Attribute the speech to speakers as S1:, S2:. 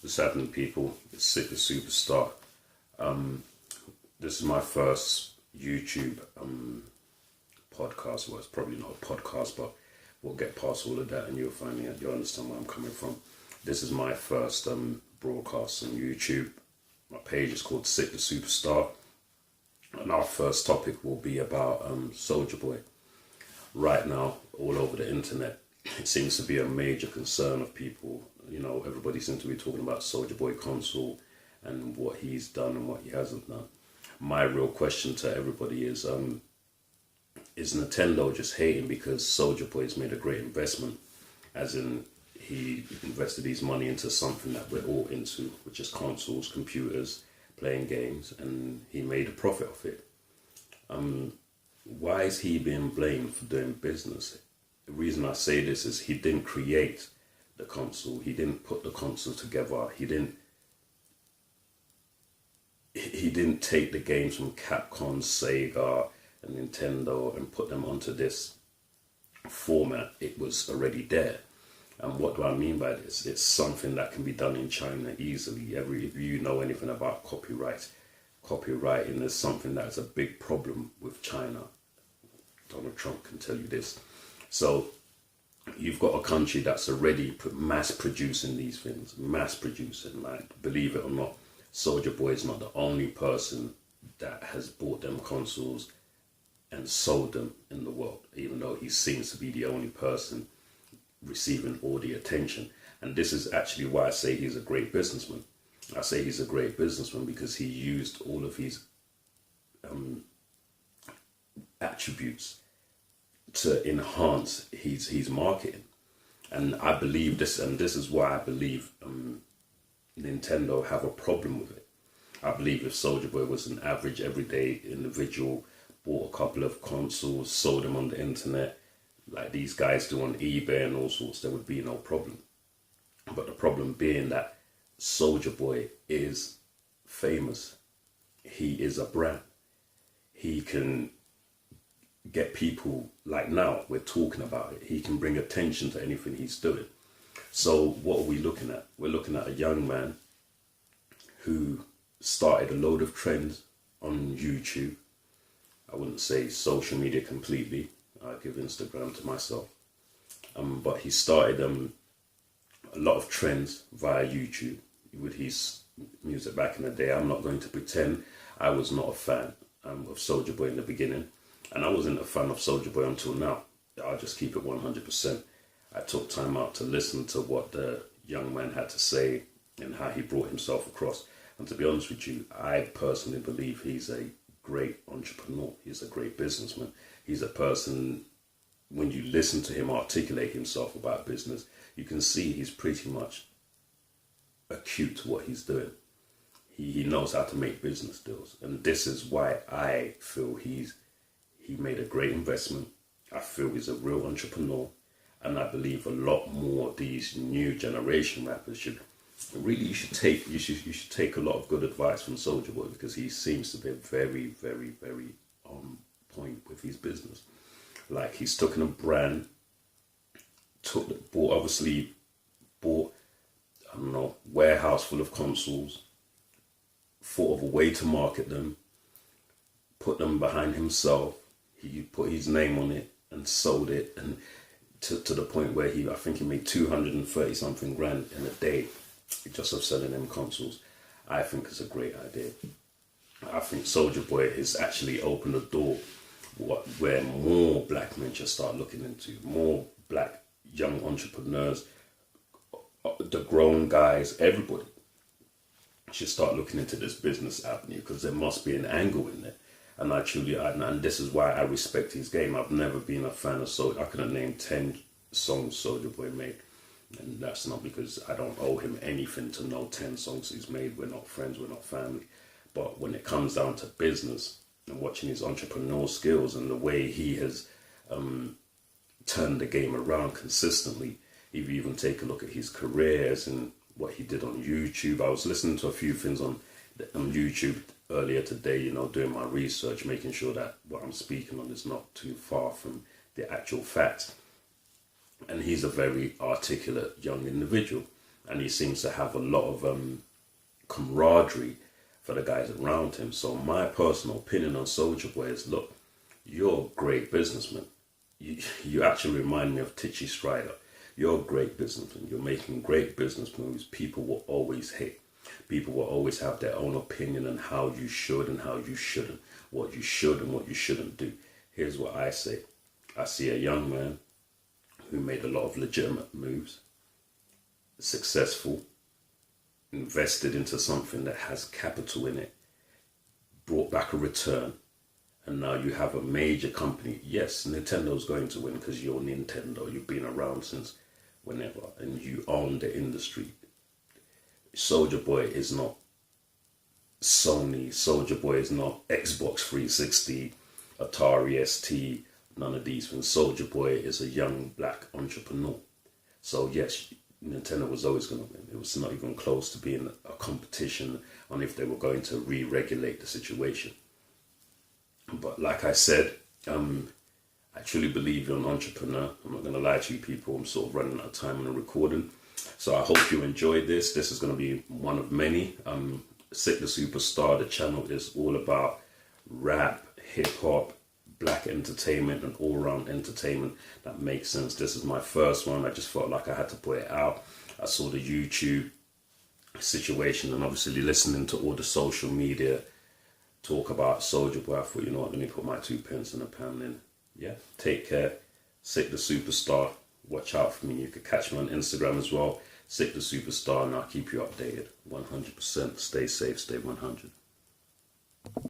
S1: What's happening, people? It's Sick the Superstar. This is my first YouTube podcast. Well, it's probably not a podcast, but we'll get past all of that and you'll understand where I'm coming from. This is my first broadcast on YouTube. My page is called Sick the Superstar. And our first topic will be about Soulja Boy. Right now, all over the internet, it seems to be a major concern of people. You know, everybody seems to be talking about Soulja Boy console and what he's done and what he hasn't done. My real question to everybody is Nintendo just hating because Soulja Boy's made a great investment? As in, he invested his money into something that we're all into, which is consoles, computers, playing games, and he made a profit of it. Why is he being blamed for doing business? The reason I say this is he didn't create the console. He didn't put the console together. He didn't take the games from Capcom, Sega, and Nintendo and put them onto this format. It was already there. And what do I mean by this? It's something that can be done in China easily. If you know anything about copywriting is something that's a big problem with China. Donald Trump can tell you this. So you've got a country that's already mass producing these things, like, believe it or not, Soulja Boy is not the only person that has bought them consoles and sold them in the world, even though he seems to be the only person receiving all the attention. And this is actually why I say he's a great businessman. I say he's a great businessman because he used all of his attributes to enhance his marketing. And I believe this, and this is why I believe Nintendo have a problem with it. I believe if Soulja Boy was an average everyday individual, bought a couple of consoles, sold them on the internet, like these guys do on eBay and all sorts, there would be no problem. But the problem being that Soulja Boy is famous. He is a brand. He can get people, like now, we're talking about it. He can bring attention to anything he's doing. So what are we looking at? We're looking at a young man who started a load of trends on YouTube. I wouldn't say social media completely. I give Instagram to myself. But he started a lot of trends via YouTube with his music back in the day. I'm not going to pretend I was not a fan of Soulja Boy in the beginning. And I wasn't a fan of Soulja Boy until now. I'll just keep it 100%. I took time out to listen to what the young man had to say and how he brought himself across. And to be honest with you, I personally believe he's a great entrepreneur. He's a great businessman. He's a person, when you listen to him articulate himself about business, you can see he's pretty much acute to what he's doing. He knows how to make business deals. And this is why I feel he made a great investment. I feel he's a real entrepreneur. And I believe a lot more of these new generation rappers should take a lot of good advice from Soulja Boy, because he seems to be very, very, very on point with his business. Like, he's taken a brand, bought warehouse full of consoles, thought of a way to market them, put them behind himself. He put his name on it and sold it, and to the point where I think he made 230 something grand in a day just of selling them consoles. I think it's a great idea. I think Soulja Boy has actually opened a door where more black men should start looking into, more black young entrepreneurs, the grown guys, everybody should start looking into this business avenue, because there must be an angle in there. And this is why I respect his game. I've never been a fan of Soulja. I could have named 10 songs Soulja Boy made. And that's not because I don't owe him anything to know 10 songs he's made. We're not friends, we're not family. But when it comes down to business and watching his entrepreneurial skills and the way he has turned the game around consistently, if you even take a look at his careers and what he did on YouTube. I was listening to a few things on YouTube earlier today, doing my research, making sure that what I'm speaking on is not too far from the actual facts. And he's a very articulate young individual. and he seems to have a lot of camaraderie for the guys around him. So my personal opinion on Soulja Boy is, look, you're a great businessman. You actually remind me of Titchy Strider. You're a great businessman. You're making great business moves. People will always hate. People will always have their own opinion on how you should and how you shouldn't, what you should and what you shouldn't do. Here's what I say. I see a young man who made a lot of legitimate moves, successful, invested into something that has capital in it, brought back a return, and now you have a major company. Yes, Nintendo's going to win because you're Nintendo. You've been around since whenever, and you own the industry. Soulja Boy is not Sony. Soulja Boy is not Xbox 360, Atari ST, none of these things. Soulja Boy is a young black entrepreneur. So yes, Nintendo was always going to win. It was not even close to being a competition on if they were going to re-regulate the situation. But like I said, I truly believe you're an entrepreneur. I'm not going to lie to you people. I'm sort of running out of time on the recording. So I hope you enjoyed this. This is going to be one of many. Sick the Superstar, the channel is all about rap, hip-hop, black entertainment, and all-round entertainment that makes sense. This is my first one. I just felt like I had to put it out. I saw the YouTube situation and obviously listening to all the social media talk about Soulja Boy. I thought, you know what, let me put my 2 pence in the pound in. Yeah, take care. Sick the Superstar. Watch out for me. You can catch me on Instagram as well. Sick the Superstar, and I'll keep you updated. 100%. Stay safe, stay 100.